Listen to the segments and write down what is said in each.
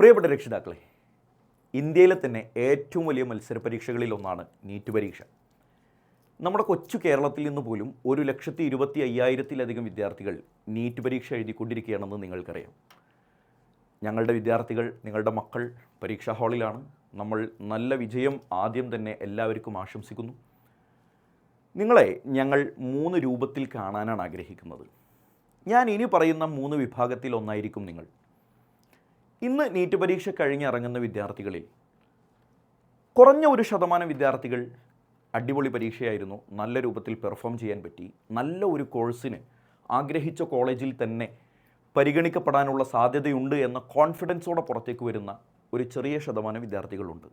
പ്രിയപ്പെട്ട രക്ഷിതാക്കളെ, ഇന്ത്യയിലെ തന്നെ ഏറ്റവും വലിയ മത്സര പരീക്ഷകളിൽ ഒന്നാണ് നീറ്റ് പരീക്ഷ. നമ്മുടെ കൊച്ചു കേരളത്തിൽ നിന്ന് പോലും 1,25,000-ലധികം വിദ്യാർത്ഥികൾ നീറ്റ് പരീക്ഷ എഴുതിക്കൊണ്ടിരിക്കുകയാണെന്ന് നിങ്ങൾക്കറിയാം. ഞങ്ങളുടെ വിദ്യാർത്ഥികൾ, നിങ്ങളുടെ മക്കൾ പരീക്ഷാ ഹാളിലാണ്. നമ്മൾ നല്ല വിജയം ആദ്യം തന്നെ എല്ലാവർക്കും ആശംസിക്കുന്നു. നിങ്ങളെ ഞങ്ങൾ 3 രൂപത്തിൽ കാണാനാണ് ആഗ്രഹിക്കുന്നത്. ഞാൻ ഇനി പറയുന്ന 3 വിഭാഗത്തിൽ ഒന്നായിരിക്കും നിങ്ങൾ. ഇന്ന് നീറ്റ് പരീക്ഷ കഴിഞ്ഞിറങ്ങുന്ന വിദ്യാർത്ഥികളിൽ കുറഞ്ഞ 1% വിദ്യാർത്ഥികൾ അടിപൊളി പരീക്ഷയായിരുന്നു, നല്ല രൂപത്തിൽ പെർഫോം ചെയ്യാൻ പറ്റി, നല്ല ഒരു കോഴ്സിന് ആഗ്രഹിച്ച കോളേജിൽ തന്നെ പരിഗണിക്കപ്പെടാനുള്ള സാധ്യതയുണ്ട് എന്ന കോൺഫിഡൻസോടെ പുറത്തേക്ക് വരുന്ന ഒരു ചെറിയ ശതമാനം വിദ്യാർത്ഥികളുണ്ട്.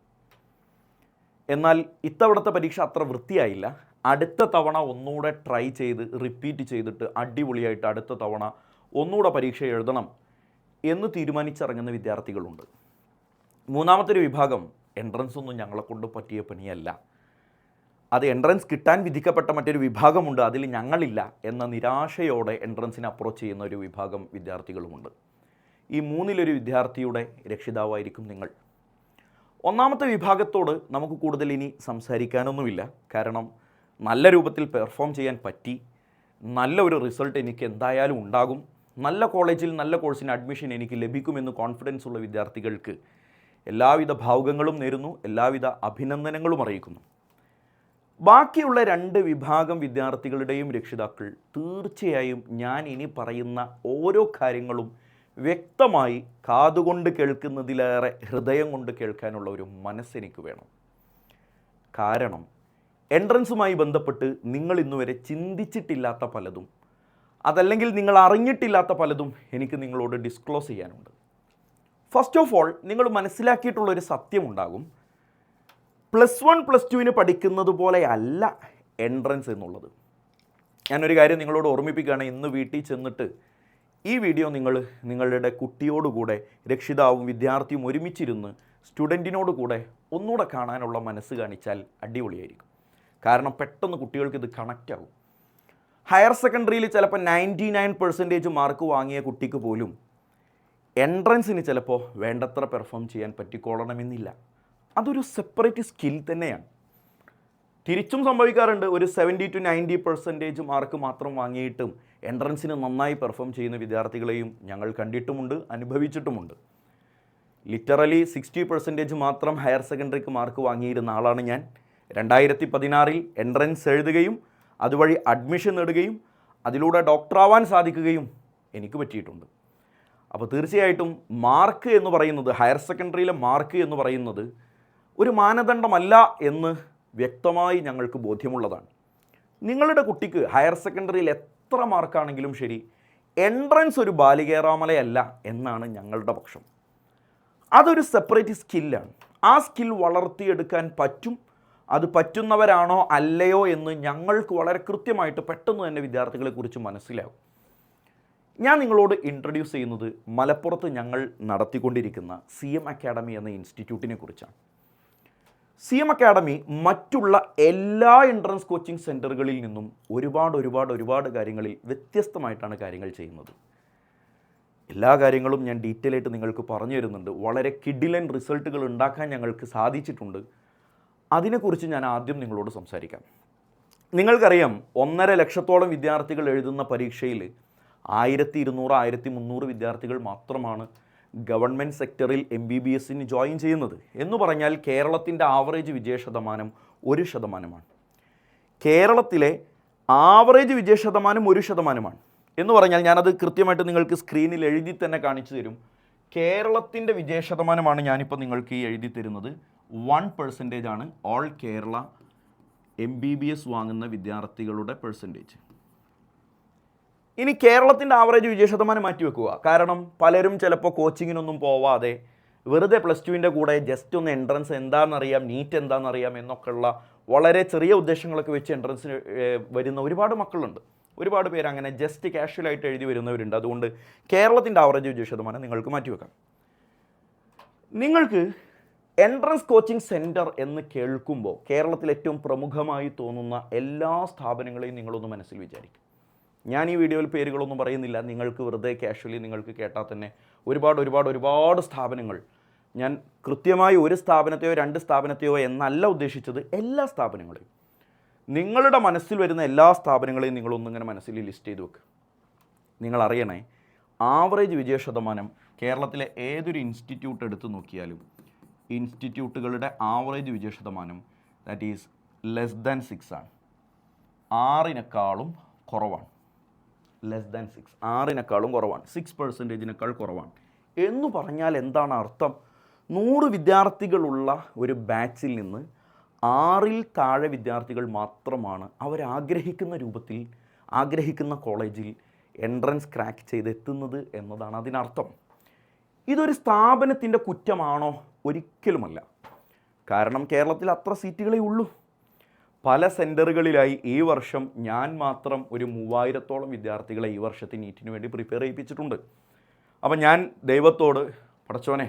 എന്നാൽ ഇത്തവണത്തെ പരീക്ഷ അത്ര വൃത്തിയായില്ല. അടുത്ത തവണ ഒന്നുകൂടെ ട്രൈ ചെയ്ത് റിപ്പീറ്റ് ചെയ്തിട്ട് അടിപൊളിയായിട്ട് അടുത്ത തവണ ഒന്നുകൂടെ പരീക്ഷ എഴുതണം എന്ന് തീരുമാനിച്ചിറങ്ങുന്ന വിദ്യാർത്ഥികളുണ്ട്. മൂന്നാമത്തെ ഒരു വിഭാഗം എൻട്രൻസ് ഒന്നും ഞങ്ങളെക്കൊണ്ട് പറ്റിയ പണിയല്ല, അത് എൻട്രൻസ് കിട്ടാൻ വിധിക്കപ്പെട്ട മറ്റൊരു വിഭാഗമുണ്ട്, അതിൽ ഞങ്ങളില്ല എന്ന നിരാശയോടെ എൻട്രൻസിനെ അപ്രോച്ച് ചെയ്യുന്ന ഒരു വിഭാഗം വിദ്യാർത്ഥികളുമുണ്ട്. ഈ മൂന്നിലൊരു വിദ്യാർത്ഥിയുടെ രക്ഷിതാവായിരിക്കും നിങ്ങൾ. ഒന്നാമത്തെ വിഭാഗത്തോട് നമുക്ക് കൂടുതൽ ഇനി സംസാരിക്കാനൊന്നുമില്ല. കാരണം നല്ല രൂപത്തിൽ പെർഫോം ചെയ്യാൻ പറ്റി, നല്ല ഒരു റിസൾട്ട് എനിക്ക് എന്തായാലും ഉണ്ടാകും, നല്ല കോളേജിൽ നല്ല കോഴ്സിന് അഡ്മിഷൻ എനിക്ക് ലഭിക്കുമെന്ന് കോൺഫിഡൻസ് ഉള്ള വിദ്യാർത്ഥികൾക്ക് എല്ലാവിധ ഭാവുകങ്ങളും നേരുന്നു, എല്ലാവിധ അഭിനന്ദനങ്ങളും അറിയിക്കുന്നു. ബാക്കിയുള്ള 2 വിഭാഗം വിദ്യാർത്ഥികളുടെയും രക്ഷിതാക്കൾ തീർച്ചയായും ഞാൻ ഇനി പറയുന്ന ഓരോ കാര്യങ്ങളും വ്യക്തമായി കാതുകൊണ്ട് കേൾക്കുന്നതിലേറെ ഹൃദയം കൊണ്ട് കേൾക്കാനുള്ള ഒരു മനസ്സെനിക്ക് വേണം. കാരണം എൻട്രൻസുമായി ബന്ധപ്പെട്ട് നിങ്ങൾ ഇന്നുവരെ ചിന്തിച്ചിട്ടില്ലാത്ത പലതും, അതല്ലെങ്കിൽ നിങ്ങൾ അറിഞ്ഞിട്ടില്ലാത്ത പലതും എനിക്ക് നിങ്ങളോട് ഡിസ്ക്ലോസ് ചെയ്യാനുണ്ട്. ഫസ്റ്റ് ഓഫ് ഓൾ, നിങ്ങൾ മനസ്സിലാക്കിയിട്ടുള്ളൊരു സത്യമുണ്ടാകും. +1 +2 പഠിക്കുന്നത് പോലെയല്ല എൻട്രൻസ് എന്നുള്ളത്. ഞാനൊരു കാര്യം നിങ്ങളോട് ഓർമ്മിപ്പിക്കുകയാണ്. ഇന്ന് വീട്ടിൽ ചെന്നിട്ട് ഈ വീഡിയോ നിങ്ങളുടെ കുട്ടിയോടുകൂടെ, രക്ഷിതാവും വിദ്യാർത്ഥിയും ഒരുമിച്ചിരുന്ന് സ്റ്റുഡൻറ്റിനോട് കൂടെ ഒന്നുകൂടെ കാണാനുള്ള മനസ്സ് കാണിച്ചാൽ അടിപൊളിയായിരിക്കും. കാരണം പെട്ടെന്ന് കുട്ടികൾക്ക് ഇത് കണക്റ്റ് ആകും. ഹയർ സെക്കൻഡറിയിൽ ചിലപ്പോൾ 99% മാർക്ക് വാങ്ങിയ കുട്ടിക്ക് പോലും എൻട്രൻസിന് ചിലപ്പോൾ വേണ്ടത്ര പെർഫോം ചെയ്യാൻ പറ്റിക്കൊള്ളണമെന്നില്ല. അതൊരു സെപ്പറേറ്റ് സ്കിൽ തന്നെയാണ്. തിരിച്ചും സംഭവിക്കാറുണ്ട്. ഒരു 70 to 90% മാർക്ക് മാത്രം വാങ്ങിയിട്ടും എൻട്രൻസിന് നന്നായി പെർഫോം ചെയ്യുന്ന വിദ്യാർത്ഥികളെയും ഞങ്ങൾ കണ്ടിട്ടുമുണ്ട്, അനുഭവിച്ചിട്ടുമുണ്ട്. ലിറ്ററലി 60% മാത്രം ഹയർ സെക്കൻഡറിക്ക് മാർക്ക് വാങ്ങിയിരുന്ന ആളാണ് ഞാൻ. 2016 എൻട്രൻസ് എഴുതുകയും അതുവഴി അഡ്മിഷൻ നേടുകയും അതിലൂടെ ഡോക്ടറാവാൻ സാധിക്കുകയും എനിക്ക് പറ്റിയിട്ടുണ്ട്. അപ്പോൾ തീർച്ചയായിട്ടും മാർക്ക് എന്ന് പറയുന്നത്, ഹയർ സെക്കൻഡറിയിലെ മാർക്ക് എന്ന് പറയുന്നത് ഒരു മാനദണ്ഡമല്ല എന്ന് വ്യക്തമായി ഞങ്ങൾക്ക് ബോധ്യമുള്ളതാണ്. നിങ്ങളുടെ കുട്ടിക്ക് ഹയർ സെക്കൻഡറിയിൽ എത്ര മാർക്കാണെങ്കിലും ശരി, എൻട്രൻസ് ഒരു ബാലികേറാമലയല്ല എന്നാണ് ഞങ്ങളുടെ പക്ഷം. അതൊരു സെപ്പറേറ്റ് സ്കില്ലാണ്. ആ സ്കിൽ വളർത്തിയെടുക്കാൻ പറ്റും. അത് പറ്റുന്നവരാണോ അല്ലയോ എന്ന് ഞങ്ങൾക്ക് വളരെ കൃത്യമായിട്ട് പെട്ടെന്ന് തന്നെ വിദ്യാർത്ഥികളെക്കുറിച്ച് മനസ്സിലാവും. ഞാൻ നിങ്ങളോട് ഇൻട്രൊഡ്യൂസ് ചെയ്യുന്നത് മലപ്പുറത്ത് ഞങ്ങൾ നടത്തിക്കൊണ്ടിരിക്കുന്ന CM അക്കാഡമി എന്ന ഇൻസ്റ്റിറ്റ്യൂട്ടിനെ കുറിച്ചാണ്. CM അക്കാഡമി മറ്റുള്ള എല്ലാ എൻട്രൻസ് കോച്ചിങ് സെൻറ്ററുകളിൽ നിന്നും ഒരുപാട് കാര്യങ്ങളിൽ വ്യത്യസ്തമായിട്ടാണ് കാര്യങ്ങൾ ചെയ്യുന്നത്. എല്ലാ കാര്യങ്ങളും ഞാൻ ഡീറ്റെയിൽ ആയിട്ട് നിങ്ങൾക്ക് പറഞ്ഞു തരുന്നുണ്ട്. വളരെ കിഡിലൻ റിസൾട്ടുകൾ ഉണ്ടാക്കാൻ ഞങ്ങൾക്ക് സാധിച്ചിട്ടുണ്ട്. അതിനെക്കുറിച്ച് ഞാൻ ആദ്യം നിങ്ങളോട് സംസാരിക്കാം. നിങ്ങൾക്കറിയാം, 1.5 ലക്ഷത്തോളം വിദ്യാർത്ഥികൾ എഴുതുന്ന പരീക്ഷയിൽ 1200-1300 വിദ്യാർത്ഥികൾ മാത്രമാണ് ഗവൺമെൻറ് സെക്ടറിൽ MBBSന് ജോയിൻ ചെയ്യുന്നത്. എന്ന് പറഞ്ഞാൽ കേരളത്തിൻ്റെ ആവറേജ് വിജയശതമാനം 1%. കേരളത്തിലെ ആവറേജ് വിജയശതമാനം 1%. എന്ന് പറഞ്ഞാൽ ഞാനത് കൃത്യമായിട്ട് നിങ്ങൾക്ക് സ്ക്രീനിൽ എഴുതി തന്നെ കാണിച്ചു തരും. കേരളത്തിൻ്റെ വിജയശതമാനമാണ് ഞാനിപ്പോൾ നിങ്ങൾക്ക് ഈ എഴുതി തരുന്നത്. 1% ആണ് ഓൾ കേരള MBBS വാങ്ങുന്ന വിദ്യാർത്ഥികളുടെ പെർസെൻറ്റേജ്. ഇനി കേരളത്തിൻ്റെ ആവറേജ് വിജയശതമാനം മാറ്റി വെക്കുക. കാരണം പലരും ചിലപ്പോൾ കോച്ചിങ്ങിനൊന്നും പോവാതെ വെറുതെ +2ൻ്റെ കൂടെ ജസ്റ്റ് ഒന്ന് എൻട്രൻസ് എന്താണെന്നറിയാം, നീറ്റ് എന്താണെന്നറിയാം എന്നൊക്കെയുള്ള വളരെ ചെറിയ ഉദ്ദേശങ്ങളൊക്കെ വെച്ച് എൻട്രൻസിന് വരുന്ന ഒരുപാട് മക്കളുണ്ട്. ഒരുപാട് പേര് അങ്ങനെ ജസ്റ്റ് കാഷ്വലായിട്ട് എഴുതി വരുന്നവരുണ്ട്. അതുകൊണ്ട് കേരളത്തിൻ്റെ ആവറേജ് വിജയശതമാനം നിങ്ങൾക്ക് മാറ്റിവെക്കാം. നിങ്ങൾക്ക് എൻട്രൻസ് കോച്ചിങ് സെൻറ്റർ എന്ന് കേൾക്കുമ്പോൾ കേരളത്തിൽ ഏറ്റവും പ്രമുഖമായി തോന്നുന്ന എല്ലാ സ്ഥാപനങ്ങളെയും നിങ്ങളൊന്ന് മനസ്സിൽ വിചാരിക്കും. ഞാൻ ഈ വീഡിയോയിൽ പേരുകളൊന്നും പറയുന്നില്ല. നിങ്ങൾക്ക് വെറുതെ കാഷ്വലി നിങ്ങൾക്ക് കേട്ടാൽ തന്നെ ഒരുപാട് സ്ഥാപനങ്ങൾ ഞാൻ കൃത്യമായി ഒരു സ്ഥാപനത്തെയോ രണ്ട് സ്ഥാപനത്തെയോ എന്നല്ല ഉദ്ദേശിച്ചത്, എല്ലാ സ്ഥാപനങ്ങളെയും. നിങ്ങളുടെ മനസ്സിൽ വരുന്ന എല്ലാ സ്ഥാപനങ്ങളെയും നിങ്ങളൊന്നിങ്ങനെ മനസ്സിൽ ലിസ്റ്റ് ചെയ്ത് വെക്കുക. നിങ്ങൾ അറിയണേ, ആവറേജ് വിജയശതമാനം കേരളത്തിലെ ഏതൊരു ഇൻസ്റ്റിറ്റ്യൂട്ട് എടുത്ത് നോക്കിയാലും ഇൻസ്റ്റിറ്റ്യൂട്ടുകളുടെ ആവറേജ് വിജയശതമാനം ദാറ്റ് ഈസ് ലെസ് ദാൻ 6 ആണ്. 6-നേക്കാളും കുറവാണ്. ലെസ് ദാൻ 6, 6-നേക്കാളും കുറവാണ്. 6% കുറവാണ് എന്ന് പറഞ്ഞാൽ എന്താണ് അർത്ഥം? 100 വിദ്യാർത്ഥികളുള്ള ഒരു ബാച്ചിൽ നിന്ന് 6-ൽ താഴെ വിദ്യാർത്ഥികൾ മാത്രമാണ് അവരാഗ്രഹിക്കുന്ന രൂപത്തിൽ ആഗ്രഹിക്കുന്ന കോളേജിൽ എൻട്രൻസ് ക്രാക്ക് ചെയ്തെത്തുന്നത് എന്നതാണ് അതിനർത്ഥം. ഇതൊരു സ്ഥാപനത്തിൻ്റെ കുറ്റമാണോ? ഒരിക്കലുമല്ല. കാരണം കേരളത്തിൽ അത്ര സീറ്റുകളേ ഉള്ളൂ. പല സെൻറ്ററുകളിലായി ഈ വർഷം ഞാൻ മാത്രം ഒരു 3000-ഓളം വിദ്യാർത്ഥികളെ ഈ വർഷത്തെ നീറ്റിന് വേണ്ടി പ്രിപ്പയർ ചെയ്യിപ്പിച്ചിട്ടുണ്ട്. അപ്പം ഞാൻ ദൈവത്തോട്, പടച്ചോനെ,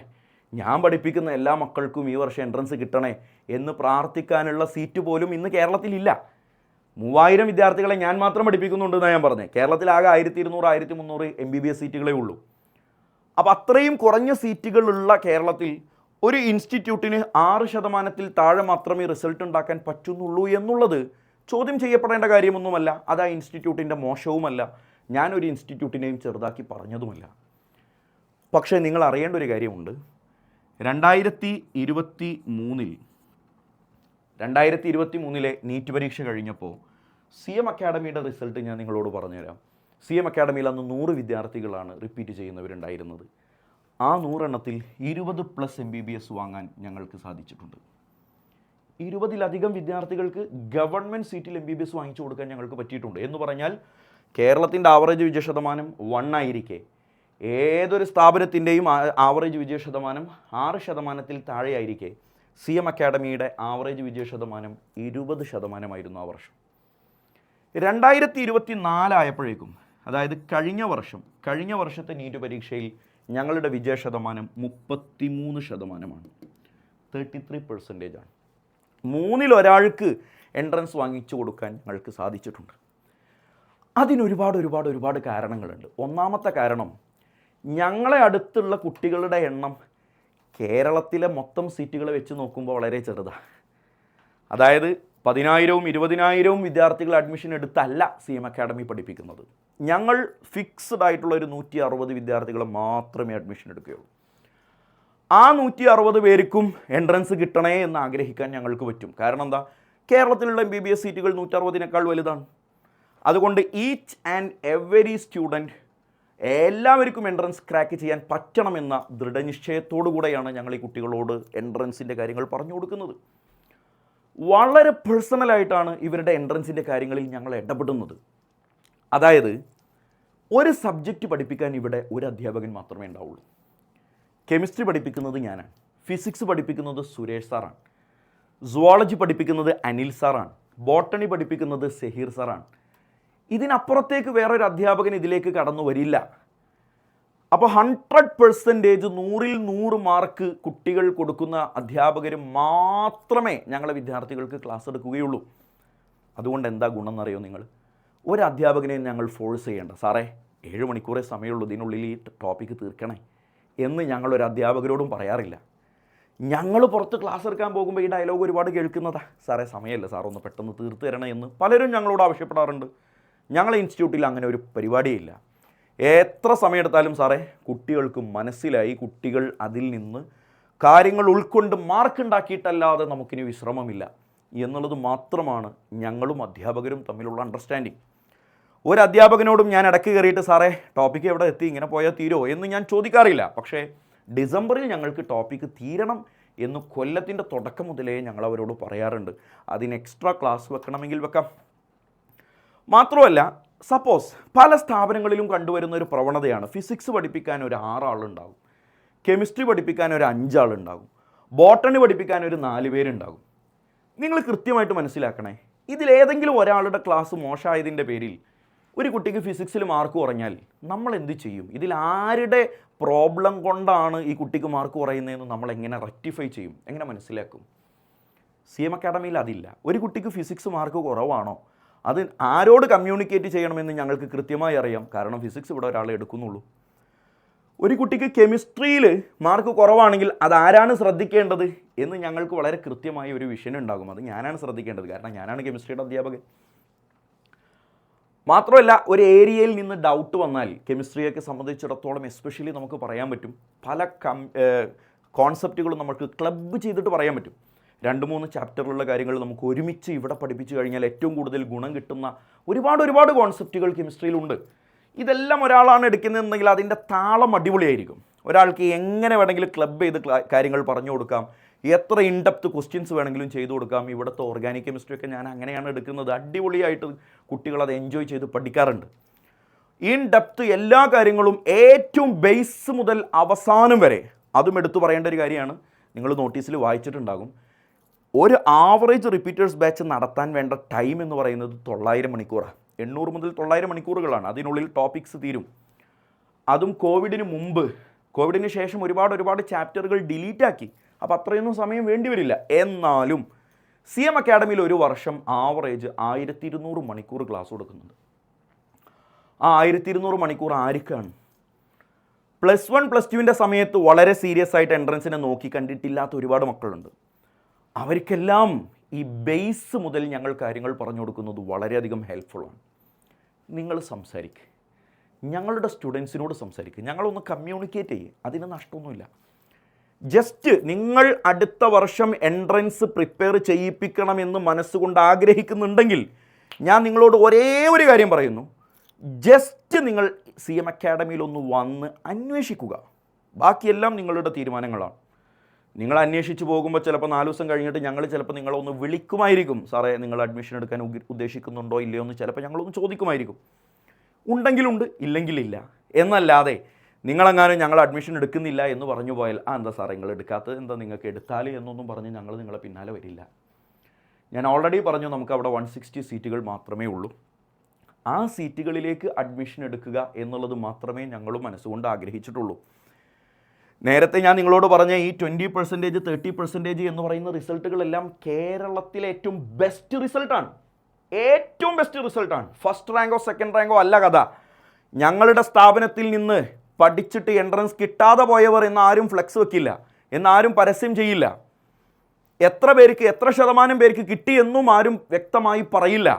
ഞാൻ പഠിപ്പിക്കുന്ന എല്ലാ മക്കൾക്കും ഈ വർഷം എൻട്രൻസ് കിട്ടണേ എന്ന് പ്രാർത്ഥിക്കാനുള്ള സീറ്റ് പോലും ഇന്ന് കേരളത്തിലില്ല. 3000 വിദ്യാർത്ഥികളെ ഞാൻ മാത്രം പഠിപ്പിക്കുന്നുണ്ടെന്നാണ് ഞാൻ പറഞ്ഞത്. കേരളത്തിൽ ആകെ 1200 1300 MBBS സീറ്റുകളേ ഉള്ളൂ. അപ്പോൾ അത്രയും കുറഞ്ഞ സീറ്റുകളുള്ള കേരളത്തിൽ ഒരു ഇൻസ്റ്റിറ്റ്യൂട്ടിന് 6% താഴെ മാത്രമേ റിസൾട്ട് ഉണ്ടാക്കാൻ പറ്റുന്നുള്ളൂ എന്നുള്ളത് ചോദ്യം ചെയ്യപ്പെടേണ്ട കാര്യമൊന്നുമല്ല. അത് ആ ഇൻസ്റ്റിറ്റ്യൂട്ടിൻ്റെ മോശവുമല്ല. ഞാനൊരു ഇൻസ്റ്റിറ്റ്യൂട്ടിനെയും ചെറുതാക്കി പറഞ്ഞതുമല്ല. പക്ഷേ നിങ്ങൾ അറിയേണ്ട ഒരു കാര്യമുണ്ട്. 2023 നീറ്റ് പരീക്ഷ കഴിഞ്ഞപ്പോൾ CM അക്കാഡമിയുടെ റിസൾട്ട് ഞാൻ നിങ്ങളോട് പറഞ്ഞുതരാം. CM അക്കാഡമിയിൽ അന്ന് 100 വിദ്യാർത്ഥികളാണ് റിപ്പീറ്റ് ചെയ്യുന്നവരുണ്ടായിരുന്നത്. ആ 100 എണ്ണത്തിൽ 20+ MBBS വാങ്ങാൻ ഞങ്ങൾക്ക് സാധിച്ചിട്ടുണ്ട്. 20-ലധികം വിദ്യാർത്ഥികൾക്ക് ഗവൺമെൻറ് സീറ്റിൽ MBBS വാങ്ങിച്ചു കൊടുക്കാൻ ഞങ്ങൾക്ക് പറ്റിയിട്ടുണ്ട്. എന്ന് പറഞ്ഞാൽ കേരളത്തിൻ്റെ ആവറേജ് വിജയശതമാനം 1 ആയിരിക്കെ ഏതൊരു സ്ഥാപനത്തിൻ്റെയും ആവറേജ് വിജയശതമാനം 6% താഴെയായിരിക്കെ CM അക്കാഡമിയുടെ ആവറേജ് വിജയശതമാനം 20% ആ വർഷം. 2024 ആയപ്പോഴേക്കും, അതായത് കഴിഞ്ഞ വർഷത്തെ നീറ്റ് പരീക്ഷയിൽ ഞങ്ങളുടെ വിജയശതമാനം 33%. 33% ആണ്. 3-ൽ ഒരാൾക്ക് എൻട്രൻസ് വാങ്ങിച്ചു കൊടുക്കാൻ ഞങ്ങൾക്ക് സാധിച്ചിട്ടുണ്ട്. അതിനൊരുപാട് കാരണങ്ങളുണ്ട്. ഒന്നാമത്തെ കാരണം, ഞങ്ങളെ അടുത്തുള്ള കുട്ടികളുടെ എണ്ണം കേരളത്തിലെ മൊത്തം സീറ്റുകളെ വെച്ച് നോക്കുമ്പോൾ വളരെ ചെറുതാണ്. അതായത് 10,000-ഉം 20,000-ഉം വിദ്യാർത്ഥികൾ അഡ്മിഷൻ എടുത്തല്ല CM അക്കാഡമി പഠിപ്പിക്കുന്നത്. ഞങ്ങൾ ഫിക്സ്ഡ് ആയിട്ടുള്ള ഒരു 160 വിദ്യാർത്ഥികളെ മാത്രമേ അഡ്മിഷൻ എടുക്കുകയുള്ളൂ. ആ 160 പേർക്കും എൻട്രൻസ് കിട്ടണേ എന്ന് ആഗ്രഹിക്കാൻ ഞങ്ങൾക്ക് പറ്റും. കാരണം എന്താ? കേരളത്തിലുള്ള MBBS സീറ്റുകൾ 160-നേക്കാൾ വലുതാണ്. അതുകൊണ്ട് ഈച്ച് ആൻഡ് എവരി സ്റ്റുഡൻറ്റ്, എല്ലാവർക്കും എൻട്രൻസ് ക്രാക്ക് ചെയ്യാൻ പറ്റണമെന്ന ദൃഢനിശ്ചയത്തോടു കൂടെയാണ് ഞങ്ങൾ ഈ കുട്ടികളോട് എൻട്രൻസിൻ്റെ കാര്യങ്ങൾ പറഞ്ഞു കൊടുക്കുന്നത്. വളരെ പേഴ്സണലായിട്ടാണ് ഇവരുടെ എൻട്രൻസിൻ്റെ കാര്യങ്ങളിൽ ഞങ്ങൾ ഇടപെടുന്നത്. അതായത് ഒരു സബ്ജക്റ്റ് പഠിപ്പിക്കാൻ ഇവിടെ ഒരു അധ്യാപകൻ മാത്രമേ ഉണ്ടാവുള്ളൂ. കെമിസ്ട്രി പഠിപ്പിക്കുന്നത് ഞാനാണ്, ഫിസിക്സ് പഠിപ്പിക്കുന്നത് സുരേഷ് സാറാണ്, സുവോളജി പഠിപ്പിക്കുന്നത് അനിൽ സാറാണ്, ബോട്ടണി പഠിപ്പിക്കുന്നത് സെഹീർ സാറാണ്. ഇതിനപ്പുറത്തേക്ക് വേറൊരു അധ്യാപകൻ ഇതിലേക്ക് കടന്നു വരില്ല. അപ്പോൾ 100% 100-ൽ 100 മാർക്ക് കുട്ടികൾ കൊടുക്കുന്ന അധ്യാപകർ മാത്രമേ ഞങ്ങളെ വിദ്യാർത്ഥികൾക്ക് ക്ലാസ് എടുക്കുകയുള്ളൂ. അതുകൊണ്ട് എന്താ ഗുണം എന്നറിയോ നിങ്ങൾ? ഒരു അധ്യാപകനെ ഞങ്ങൾ ഫോഴ്സ് ചെയ്യേണ്ട, സാറേ 7 മണിക്കൂറേ സമയമുള്ളൂ, ഇതിനുള്ളിൽ ഈ ടോപ്പിക്ക് തീർക്കണേ എന്ന് ഞങ്ങളൊരു അധ്യാപകരോടും പറയാറില്ല. ഞങ്ങൾ പുറത്ത് ക്ലാസ് എടുക്കാൻ പോകുമ്പോൾ ഈ ഡയലോഗ് ഒരുപാട് കേൾക്കുന്നതാ, സാറേ സമയമല്ല, സാറൊന്ന് പെട്ടെന്ന് തീർത്ത് തരണേ എന്ന് പലരും ഞങ്ങളോട് ആവശ്യപ്പെടാറുണ്ട്. ഞങ്ങളെ ഇൻസ്റ്റിറ്റ്യൂട്ടിൽ അങ്ങനെ ഒരു പരിപാടിയില്ല. എത്ര സമയമെടുത്താലും സാറേ കുട്ടികൾക്ക് മനസ്സിലായി, കുട്ടികൾ അതിൽ നിന്ന് കാര്യങ്ങൾ ഉൾക്കൊണ്ട് മാർക്ക് ഉണ്ടാക്കിയിട്ടല്ലാതെ നമുക്കിനി വിശ്രമമില്ല എന്നുള്ളത് മാത്രമാണ് ഞങ്ങളും അധ്യാപകരും തമ്മിലുള്ള അണ്ടർസ്റ്റാൻഡിങ്. ഒരു അധ്യാപകനോടും ഞാൻ ഇടയ്ക്ക് കയറിയിട്ട് സാറേ ടോപ്പിക്ക് എവിടെ എത്തി, ഇങ്ങനെ പോയാൽ തീരുമോ എന്ന് ഞാൻ ചോദിക്കാറില്ല. പക്ഷേ ഡിസംബറിൽ ഞങ്ങൾക്ക് ടോപ്പിക്ക് തീരണം എന്ന് കൊല്ലത്തിൻ്റെ തുടക്കം മുതലേ ഞങ്ങൾ അവരോട് പറയാറുണ്ട്. അതിന് എക്സ്ട്രാ ക്ലാസ് വെക്കണമെങ്കിൽ വെക്കാം. മാത്രമല്ല, സപ്പോസ് പല സ്ഥാപനങ്ങളിലും കണ്ടുവരുന്ന ഒരു പ്രവണതയാണ്, ഫിസിക്സ് പഠിപ്പിക്കാൻ ഒരു 6 ആളുണ്ടാകും, കെമിസ്ട്രി പഠിപ്പിക്കാൻ ഒരു 5 ആളുണ്ടാകും, ബോട്ടണി പഠിപ്പിക്കാൻ ഒരു 4 പേരുണ്ടാകും. നിങ്ങൾ കൃത്യമായിട്ട് മനസ്സിലാക്കണേ, ഇതിലേതെങ്കിലും ഒരാളുടെ ക്ലാസ് മോശമായതിൻ്റെ പേരിൽ ഒരു കുട്ടിക്ക് ഫിസിക്സിൽ മാർക്ക് കുറഞ്ഞാൽ നമ്മൾ എന്ത് ചെയ്യും? ഇതിൽ ആരുടെ പ്രോബ്ലം കൊണ്ടാണ് ഈ കുട്ടിക്ക് മാർക്ക് കുറയുന്നതെന്ന് നമ്മൾ എങ്ങനെ റെക്ടിഫൈ ചെയ്യും, എങ്ങനെ മനസ്സിലാക്കും? CM അക്കാഡമിയിൽ അതില്ല. ഒരു കുട്ടിക്ക് ഫിസിക്സ് മാർക്ക് കുറവാണോ, അത് ആരോട് കമ്മ്യൂണിക്കേറ്റ് ചെയ്യണമെന്ന് ഞങ്ങൾക്ക് കൃത്യമായി അറിയാം. കാരണം ഫിസിക്സ് ഇവിടെ ഒരാളെ എടുക്കുന്നുള്ളൂ. ഒരു കുട്ടിക്ക് കെമിസ്ട്രിയിൽ മാർക്ക് കുറവാണെങ്കിൽ അതാരാണ് ശ്രദ്ധിക്കേണ്ടത് എന്ന് ഞങ്ങൾക്ക് വളരെ കൃത്യമായ ഒരു വിഷൻ ഉണ്ടാകും. അത് ഞാനാണ് ശ്രദ്ധിക്കേണ്ടത്, കാരണം ഞാനാണ് കെമിസ്ട്രിയുടെ അധ്യാപകൻ. മാത്രമല്ല, ഒരു ഏരിയയിൽ നിന്ന് ഡൗട്ട് വന്നാൽ കെമിസ്ട്രിയൊക്കെ സംബന്ധിച്ചിടത്തോളം എസ്പെഷ്യലി നമുക്ക് പറയാൻ പറ്റും, പല കോൺസെപ്റ്റുകളും നമുക്ക് ക്ലബ്ബ് ചെയ്തിട്ട് പറയാൻ പറ്റും. 2-3 ചാപ്റ്ററിലുള്ള കാര്യങ്ങൾ നമുക്ക് ഒരുമിച്ച് ഇവിടെ പഠിപ്പിച്ചു കഴിഞ്ഞാൽ ഏറ്റവും കൂടുതൽ ഗുണം കിട്ടുന്ന ഒരുപാട് കോൺസെപ്റ്റുകൾ കെമിസ്ട്രിയിലുണ്ട്. ഇതെല്ലാം ഒരാളാണ് എടുക്കുന്നതെന്നുണ്ടെങ്കിൽ അതിൻ്റെ താളം അടിപൊളിയായിരിക്കും. ഒരാൾക്ക് എങ്ങനെ വേണമെങ്കിലും ക്ലബ്ബ് ചെയ്ത് കാര്യങ്ങൾ പറഞ്ഞു കൊടുക്കാം, എത്ര ഇൻഡെപ്ത് ക്വസ്റ്റ്യൻസ് വേണമെങ്കിലും ചെയ്തു കൊടുക്കാം. ഇവിടുത്തെ ഓർഗാനിക് കെമിസ്ട്രി ഒക്കെ ഞാൻ അങ്ങനെയാണ് എടുക്കുന്നത്. അടിപൊളിയായിട്ട് കുട്ടികൾ അത് എൻജോയ് ചെയ്ത് പഠിക്കാറുണ്ട്. ഇൻഡെപ്ത് എല്ലാ കാര്യങ്ങളും ഏറ്റവും ബേസ് മുതൽ അവസാനം വരെ, അതും എടുത്തു പറയേണ്ട ഒരു കാര്യമാണ്. നിങ്ങൾ നോട്ടീസിൽ വായിച്ചിട്ടുണ്ടാകും, ഒരു ആവറേജ് റിപ്പീറ്റേഴ്സ് ബാച്ച് നടത്താൻ വേണ്ട ടൈം എന്ന് പറയുന്നത് 900 മണിക്കൂറാണ്. 800 മുതൽ 900 മണിക്കൂറുകളാണ്. അതിനുള്ളിൽ ടോപ്പിക്സ് തീരും. അതും കോവിഡിന് മുമ്പ്. കോവിഡിന് ശേഷം ഒരുപാട് ചാപ്റ്ററുകൾ ഡിലീറ്റ് ആക്കി. അപ്പോൾ അത്രയൊന്നും സമയം വേണ്ടി വരില്ല. എന്നാലും CM അക്കാഡമിയിൽ ഒരു വർഷം ആവറേജ് 1200 മണിക്കൂർ ക്ലാസ് കൊടുക്കുന്നുണ്ട്. ആ 1200 മണിക്കൂർ ആർക്കാണ്? +1 +2 സമയത്ത് വളരെ സീരിയസ് ആയിട്ട് എൻട്രൻസിനെ നോക്കി കണ്ടിട്ടില്ലാത്ത ഒരുപാട് മക്കളുണ്ട്. അവർക്കെല്ലാം ഈ ബേസ് മുതൽ ഞങ്ങൾ കാര്യങ്ങൾ പറഞ്ഞു കൊടുക്കുന്നത് വളരെയധികം ഹെൽപ്ഫുള്ളാണ്. നിങ്ങൾ സംസാരിക്കുക, ഞങ്ങളുടെ സ്റ്റുഡൻസിനോട് സംസാരിക്കുക, ഞങ്ങളൊന്ന് കമ്മ്യൂണിക്കേറ്റ് ചെയ്യുക, അതിന് നഷ്ടമൊന്നുമില്ല. ജസ്റ്റ് നിങ്ങൾ അടുത്ത വർഷം എൻട്രൻസ് പ്രിപ്പയർ ചെയ്യിപ്പിക്കണമെന്ന് മനസ്സുകൊണ്ട് ആഗ്രഹിക്കുന്നുണ്ടെങ്കിൽ ഞാൻ നിങ്ങളോട് ഒരേ ഒരു കാര്യം പറയുന്നു, ജസ്റ്റ് നിങ്ങൾ CM അക്കാഡമിയിലൊന്ന് വന്ന് അന്വേഷിക്കുക. ബാക്കിയെല്ലാം നിങ്ങളുടെ തീരുമാനങ്ങളാണ്. നിങ്ങൾ അന്വേഷിച്ച് പോകുമ്പോൾ ചിലപ്പോൾ 4 ദിവസം കഴിഞ്ഞിട്ട് ഞങ്ങൾ ചിലപ്പോൾ നിങ്ങളൊന്ന് വിളിക്കുമായിരിക്കും, സാറേ നിങ്ങൾ അഡ്മിഷൻ എടുക്കാൻ ഉദ്ദേശിക്കുന്നുണ്ടോ ഇല്ലയോ എന്ന് ചിലപ്പോൾ ഞങ്ങളൊന്ന് ചോദിക്കുമായിരിക്കും. ഉണ്ടെങ്കിലുണ്ട്, ഇല്ലെങ്കിലില്ല എന്നല്ലാതെ നിങ്ങളെങ്ങാനും ഞങ്ങൾ അഡ്മിഷൻ എടുക്കുന്നില്ല എന്ന് പറഞ്ഞു പോയാൽ എന്താ സാറേ നിങ്ങൾ എടുക്കാത്തത്, എന്താ നിങ്ങൾക്ക് എടുത്താൽ എന്നൊന്നും പറഞ്ഞ് ഞങ്ങൾ നിങ്ങളെ പിന്നാലെ വരില്ല. ഞാൻ ഓൾറെഡി പറഞ്ഞു, നമുക്ക് അവിടെ 160 സീറ്റുകൾ മാത്രമേ ഉള്ളൂ. ആ സീറ്റുകളിലേക്ക് അഡ്മിഷൻ എടുക്കുക എന്നുള്ളത് മാത്രമേ ഞങ്ങളും മനസ്സുകൊണ്ട് ആഗ്രഹിച്ചിട്ടുള്ളൂ. നേരത്തെ ഞാൻ നിങ്ങളോട് പറഞ്ഞ ഈ 20%, 30% എന്ന് പറയുന്ന റിസൾട്ടുകളെല്ലാം കേരളത്തിലെ ഏറ്റവും ബെസ്റ്റ് റിസൾട്ടാണ്. ഏറ്റവും ബെസ്റ്റ് റിസൾട്ടാണ്. ഫസ്റ്റ് റാങ്കോ സെക്കൻഡ് റാങ്കോ അല്ല കഥ. ഞങ്ങളുടെ സ്ഥാപനത്തിൽ നിന്ന് പഠിച്ചിട്ട് എൻട്രൻസ് കിട്ടാതെ പോയവർ എന്നാരും ഫ്ലെക്സ് വെക്കില്ല, എന്നാരും പരസ്യം ചെയ്യില്ല. എത്ര പേർക്ക്, എത്ര ശതമാനം പേർക്ക് കിട്ടിയെന്നും ആരും വ്യക്തമായി പറയില്ല.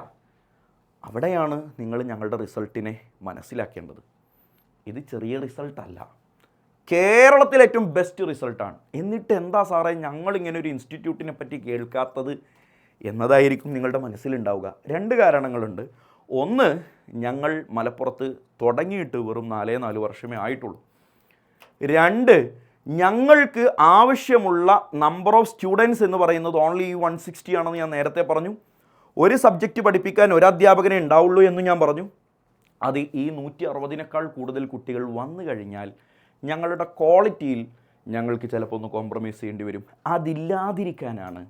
അവിടെയാണ് നിങ്ങൾ ഞങ്ങളുടെ റിസൾട്ടിനെ മനസ്സിലാക്കേണ്ടത്. ഇത് ചെറിയ റിസൾട്ടല്ല, കേരളത്തിലെ ഏറ്റവും ബെസ്റ്റ് റിസൾട്ടാണ്. എന്നിട്ട് എന്താ സാറേ ഞങ്ങളിങ്ങനെ ഒരു ഇൻസ്റ്റിറ്റ്യൂട്ടിനെ പറ്റി കേൾക്കാത്തത് എന്നതായിരിക്കും നിങ്ങളുടെ മനസ്സിലുണ്ടാവുക. 2 കാരണങ്ങളുണ്ട്. ഒന്ന്, ഞങ്ങൾ മലപ്പുറത്ത് തുടങ്ങിയിട്ട് വെറും 4 വർഷമേ ആയിട്ടുള്ളൂ. 2, ഞങ്ങൾക്ക് ആവശ്യമുള്ള നമ്പർ ഓഫ് സ്റ്റുഡൻസ് എന്ന് പറയുന്നത് ഓൺലി 160 ആണെന്ന് ഞാൻ നേരത്തെ പറഞ്ഞു. ഒരു സബ്ജക്റ്റ് പഠിപ്പിക്കാൻ ഒരു അധ്യാപകനെ ഉണ്ടാവുള്ളൂ എന്ന് ഞാൻ പറഞ്ഞു. അത് ഈ 160-നേക്കാൾ കൂടുതൽ കുട്ടികൾ വന്നു കഴിഞ്ഞാൽ ഞങ്ങളുടെ ക്വാളിറ്റിയിൽ ഞങ്ങൾക്ക് ചിലപ്പോൾ ഒന്ന് കോംപ്രമൈസ് ചെയ്യേണ്ടി വരും. അതില്ലാതിരിക്കാനാണ്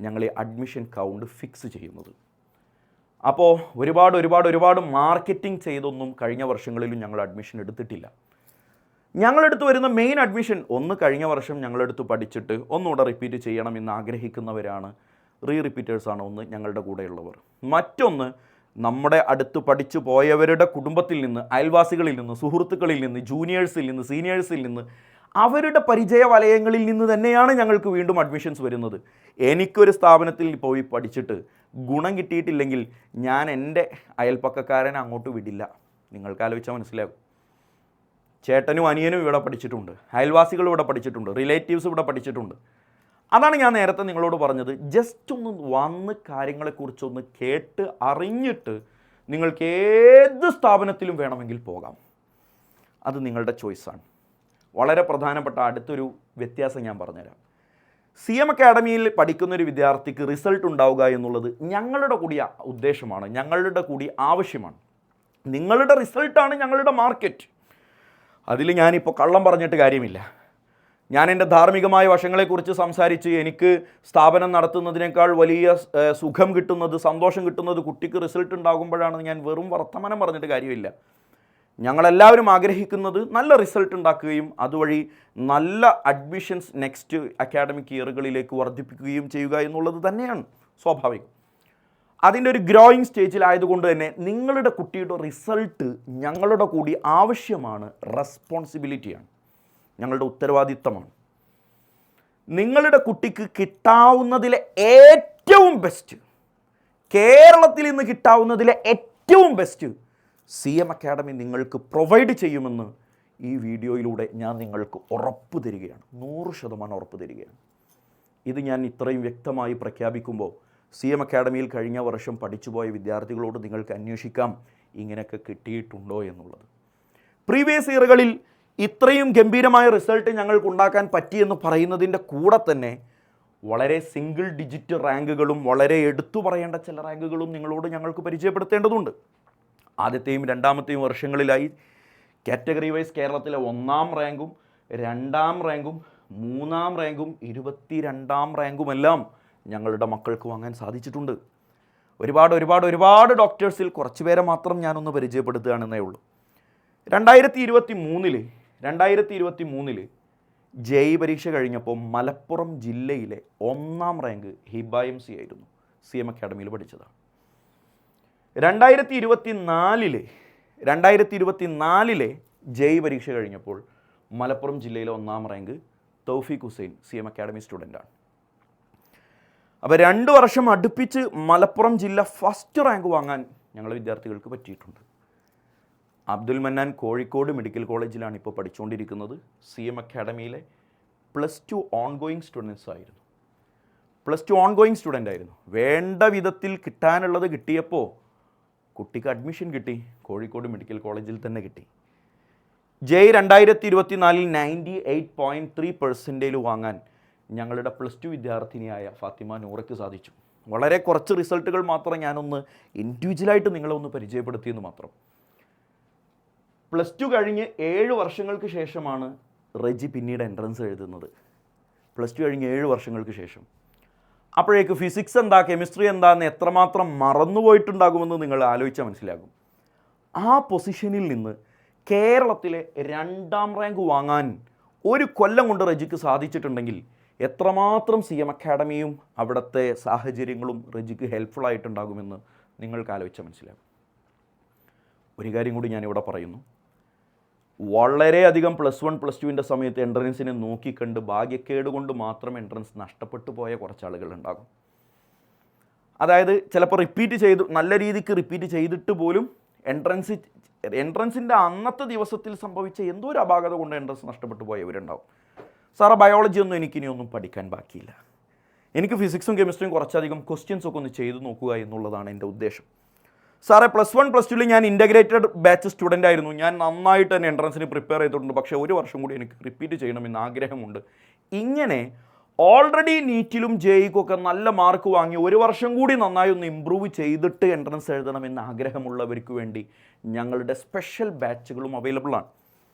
ഞങ്ങൾ ഈ അഡ്മിഷൻ കൗണ്ട് ഫിക്സ് ചെയ്യുന്നത്. അപ്പോൾ ഒരുപാട് മാർക്കറ്റിംഗ് ചെയ്തൊന്നും കഴിഞ്ഞ വർഷങ്ങളിലും ഞങ്ങൾ അഡ്മിഷൻ എടുത്തിട്ടില്ല. ഞങ്ങളെടുത്ത് വരുന്ന മെയിൻ അഡ്മിഷൻ, ഒന്ന് കഴിഞ്ഞ വർഷം ഞങ്ങളെടുത്ത് പഠിച്ചിട്ട് ഒന്നുകൂടെ റിപ്പീറ്റ് ചെയ്യണമെന്ന് ആഗ്രഹിക്കുന്നവരാണ്, റിപ്പീറ്റേഴ്സാണ് ഒന്ന് ഞങ്ങളുടെ കൂടെയുള്ളവർ. മറ്റൊന്ന്, നമ്മുടെ അടുത്ത് പഠിച്ചു പോയവരുടെ കുടുംബത്തിൽ നിന്ന്, അയൽവാസികളിൽ നിന്ന്, സുഹൃത്തുക്കളിൽ നിന്ന്, ജൂനിയേഴ്സിൽ നിന്ന്, സീനിയേഴ്സിൽ നിന്ന്, അവരുടെ പരിചയ വലയങ്ങളിൽ നിന്ന് തന്നെയാണ് ഞങ്ങൾക്ക് വീണ്ടും അഡ്മിഷൻസ് വരുന്നത്. എനിക്കൊരു സ്ഥാപനത്തിൽ പോയി പഠിച്ചിട്ട് ഗുണം കിട്ടിയിട്ടില്ലെങ്കിൽ ഞാൻ എൻ്റെ അയൽപ്പക്കക്കാരനെ അങ്ങോട്ട് വിടില്ല. നിങ്ങൾക്ക് ആലോചിച്ചാൽ മനസ്സിലാകും. ചേട്ടനും അനിയനും ഇവിടെ പഠിച്ചിട്ടുണ്ട്, അയൽവാസികൾ ഇവിടെ പഠിച്ചിട്ടുണ്ട്, റിലേറ്റീവ്സ് ഇവിടെ പഠിച്ചിട്ടുണ്ട്. അതാണ് ഞാൻ നേരത്തെ നിങ്ങളോട് പറഞ്ഞത്. ജസ്റ്റ് ഒന്ന് വന്ന് കാര്യങ്ങളെക്കുറിച്ചൊന്ന് കേട്ട് അറിഞ്ഞിട്ട് നിങ്ങൾക്ക് ഏത് സ്ഥാപനത്തിലും വേണമെങ്കിൽ പോകാം. അത് നിങ്ങളുടെ ചോയ്സാണ്. വളരെ പ്രധാനപ്പെട്ട അടുത്തൊരു വ്യത്യാസം ഞാൻ പറഞ്ഞുതരാം. CM അക്കാഡമിയിൽ പഠിക്കുന്നൊരു വിദ്യാർത്ഥിക്ക് റിസൾട്ട് ഉണ്ടാവുക എന്നുള്ളത് ഞങ്ങളുടെ കൂടി ഉദ്ദേശമാണ്, ഞങ്ങളുടെ കൂടി ആവശ്യമാണ്. നിങ്ങളുടെ റിസൾട്ടാണ് ഞങ്ങളുടെ മാർക്കറ്റ്. അതിൽ ഞാനിപ്പോൾ കള്ളം പറഞ്ഞിട്ട് കാര്യമില്ല. ഞാൻ എൻ്റെ ധാർമ്മികമായ വശങ്ങളെക്കുറിച്ച് സംസാരിച്ച് എനിക്ക് സ്ഥാപനം നടത്തുന്നതിനേക്കാൾ വലിയ സുഖം കിട്ടുന്നത്, സന്തോഷം കിട്ടുന്നത് കുട്ടിക്ക് റിസൾട്ട് ഉണ്ടാകുമ്പോഴാണ്. ഞാൻ വെറും വർത്തമാനം പറഞ്ഞിട്ട് കാര്യമില്ല. ഞങ്ങളെല്ലാവരും ആഗ്രഹിക്കുന്നത് നല്ല റിസൾട്ട് ഉണ്ടാക്കുകയും അതുവഴി നല്ല അഡ്മിഷൻസ് നെക്സ്റ്റ് അക്കാഡമിക് ഇയറുകളിലേക്ക് വർദ്ധിപ്പിക്കുകയും ചെയ്യുക എന്നുള്ളത് തന്നെയാണ് സ്വാഭാവികം. അതിൻ്റെ ഒരു ഗ്രോയിങ് സ്റ്റേജിലായതുകൊണ്ട് തന്നെ നിങ്ങളുടെ കുട്ടിയുടെ റിസൾട്ട് ഞങ്ങളുടെ കൂടി ആവശ്യമാണ്, റെസ്പോൺസിബിലിറ്റിയാണ്, ഞങ്ങളുടെ ഉത്തരവാദിത്തമാണ്. നിങ്ങളുടെ കുട്ടിക്ക് കിട്ടാവുന്നതിലെ ഏറ്റവും ബെസ്റ്റ്, കേരളത്തിൽ ഇന്ന് കിട്ടാവുന്നതിലെ ഏറ്റവും ബെസ്റ്റ് CM അക്കാഡമി നിങ്ങൾക്ക് പ്രൊവൈഡ് ചെയ്യുമെന്ന് ഈ വീഡിയോയിലൂടെ ഞാൻ നിങ്ങൾക്ക് ഉറപ്പ് തരികയാണ്, 100% ഉറപ്പ് തരികയാണ്. ഇത് ഞാൻ ഇത്രയും വ്യക്തമായി പ്രഖ്യാപിക്കുമ്പോൾ CM അക്കാഡമിയിൽ കഴിഞ്ഞ വർഷം പഠിച്ചുപോയ വിദ്യാർത്ഥികളോട് നിങ്ങൾക്ക് അന്വേഷിക്കാം ഇങ്ങനെയൊക്കെ കിട്ടിയിട്ടുണ്ടോ എന്നുള്ളത്. പ്രീവിയസ് ഇയറുകളിൽ ഇത്രയും ഗംഭീരമായ റിസൾട്ട് ഞങ്ങൾക്ക് ഉണ്ടാക്കാൻ പറ്റിയെന്ന് പറയുന്നതിൻ്റെ കൂടെ തന്നെ വളരെ സിംഗിൾ ഡിജിറ്റ് റാങ്കുകളും വളരെ എടുത്തു പറയേണ്ട ചില റാങ്കുകളും നിങ്ങളോട് ഞങ്ങൾക്ക് പരിചയപ്പെടുത്തേണ്ടതുണ്ട്. ആദ്യത്തെയും രണ്ടാമത്തെയും വർഷങ്ങളിലായി കാറ്റഗറി വൈസ് കേരളത്തിലെ 1ാം റാങ്കും 2ാം റാങ്കും 3ാം റാങ്കും 22ാം റാങ്കുമെല്ലാം ഞങ്ങളുടെ മക്കൾക്ക് വാങ്ങാൻ സാധിച്ചിട്ടുണ്ട്. ഒരുപാട് ഡോക്ടേഴ്സിൽ കുറച്ച് പേരെ മാത്രം ഞാനൊന്ന് പരിചയപ്പെടുത്തുകയാണെന്നേ ഉള്ളൂ. 2023 JEE പരീക്ഷ കഴിഞ്ഞപ്പോൾ മലപ്പുറം ജില്ലയിലെ 1ാം റാങ്ക് ഹിബ MC ആയിരുന്നു, CM അക്കാഡമിയിൽ പഠിച്ചതാണ്. 2024 JEE പരീക്ഷ കഴിഞ്ഞപ്പോൾ മലപ്പുറം ജില്ലയിലെ 1ാം റാങ്ക് തൗഫീഖ് ഹുസൈൻ CM അക്കാഡമി സ്റ്റുഡൻ്റാണ്. അപ്പോൾ 2 വർഷം അടുപ്പിച്ച് മലപ്പുറം ജില്ല ഫസ്റ്റ് റാങ്ക് വാങ്ങാൻ ഞങ്ങളുടെ വിദ്യാർത്ഥികൾക്ക് പറ്റിയിട്ടുണ്ട്. അബ്ദുൽ മന്നാൻ കോഴിക്കോട് മെഡിക്കൽ കോളേജിലാണ് ഇപ്പോൾ പഠിച്ചുകൊണ്ടിരിക്കുന്നത്. CM അക്കാഡമിയിലെ +2 ഓൺഗോയിങ് സ്റ്റുഡൻ്റ് ആയിരുന്നു. വേണ്ട വിധത്തിൽ കിട്ടാനുള്ളത് കിട്ടിയപ്പോൾ കുട്ടിക്ക് അഡ്മിഷൻ കിട്ടി, കോഴിക്കോട് മെഡിക്കൽ കോളേജിൽ തന്നെ കിട്ടി. JEE 2024 98.3% വാങ്ങാൻ ഞങ്ങളുടെ +2 വിദ്യാർത്ഥിനിയായ ഫാത്തിമ നൂറയ്ക്ക് സാധിച്ചു. വളരെ കുറച്ച് റിസൾട്ടുകൾ മാത്രം ഞാനൊന്ന് ഇൻഡിവിജ്വലായിട്ട് നിങ്ങളെ ഒന്ന് പരിചയപ്പെടുത്തിയെന്ന് മാത്രം. +2 കഴിഞ്ഞ് 7 വർഷങ്ങൾക്ക് ശേഷമാണ് റെജി പിന്നീട് എൻട്രൻസ് എഴുതുന്നത്. +2 കഴിഞ്ഞ് 7 വർഷങ്ങൾക്ക് ശേഷം. അപ്പോഴേക്ക് ഫിസിക്സ് എന്താ, കെമിസ്ട്രി എന്താന്ന് എത്രമാത്രം മറന്നുപോയിട്ടുണ്ടാകുമെന്ന് നിങ്ങൾ ആലോചിച്ചാൽ മനസ്സിലാകും. ആ പൊസിഷനിൽ നിന്ന് കേരളത്തിലെ 2ാം റാങ്ക് വാങ്ങാൻ ഒരു കൊല്ലം കൊണ്ട് റെജിക്ക് സാധിച്ചിട്ടുണ്ടെങ്കിൽ എത്രമാത്രം CM അക്കാഡമിയും അവിടുത്തെ സാഹചര്യങ്ങളും റെജിക്ക് ഹെൽപ്ഫുൾ ആയിട്ടുണ്ടാകുമെന്ന് നിങ്ങൾക്ക് ആലോചിച്ചാൽ മനസ്സിലാകും. ഒരു കാര്യം കൂടി ഞാനിവിടെ പറയുന്നു. വളരെയധികം +1 +2 സമയത്ത് എൻട്രൻസിനെ നോക്കിക്കണ്ട് ഭാഗ്യക്കേട് കൊണ്ട് മാത്രം എൻട്രൻസ് നഷ്ടപ്പെട്ടു പോയ കുറച്ച് ആളുകളുണ്ടാകും. അതായത് ചിലപ്പോൾ നല്ല രീതിക്ക് റിപ്പീറ്റ് ചെയ്തിട്ട് പോലും എൻട്രൻസിൻ്റെ അന്നത്തെ ദിവസത്തിൽ സംഭവിച്ച എന്തോ ഒരു അപാകത കൊണ്ട് എൻട്രൻസ് നഷ്ടപ്പെട്ടു പോയവരുണ്ടാവും. സാറേ ബയോളജി ഒന്നും എനിക്കിനിയൊന്നും പഠിക്കാൻ ബാക്കിയില്ല, എനിക്ക് ഫിസിക്സും കെമിസ്ട്രിയും കുറച്ചധികം ക്വസ്റ്റ്യൻസൊക്കെ ഒന്ന് ചെയ്തു നോക്കുക എന്നുള്ളതാണ് എൻ്റെ ഉദ്ദേശം. സാറേ +1 +2 ഞാൻ ഇൻ്റഗ്രേറ്റഡ് ബാച്ച് സ്റ്റുഡൻ്റ് ആയിരുന്നു, ഞാൻ നന്നായിട്ട് തന്നെ എൻട്രൻസിന് പ്രിപ്പയർ ചെയ്തിട്ടുണ്ട്, പക്ഷേ ഒരു വർഷം കൂടി എനിക്ക് റിപ്പീറ്റ് ചെയ്യണമെന്ന് ആഗ്രഹമുണ്ട്. ഇങ്ങനെ ഓൾറെഡി നീറ്റിലും JEEക്കൊക്കെ നല്ല മാർക്ക് വാങ്ങി ഒരു വർഷം കൂടി നന്നായി ഒന്ന് ഇമ്പ്രൂവ് ചെയ്തിട്ട് എൻട്രൻസ് എഴുതണമെന്ന് ആഗ്രഹമുള്ളവർക്ക് വേണ്ടി ഞങ്ങളുടെ സ്പെഷ്യൽ ബാച്ചുകളും അവൈലബിൾ ആണ്.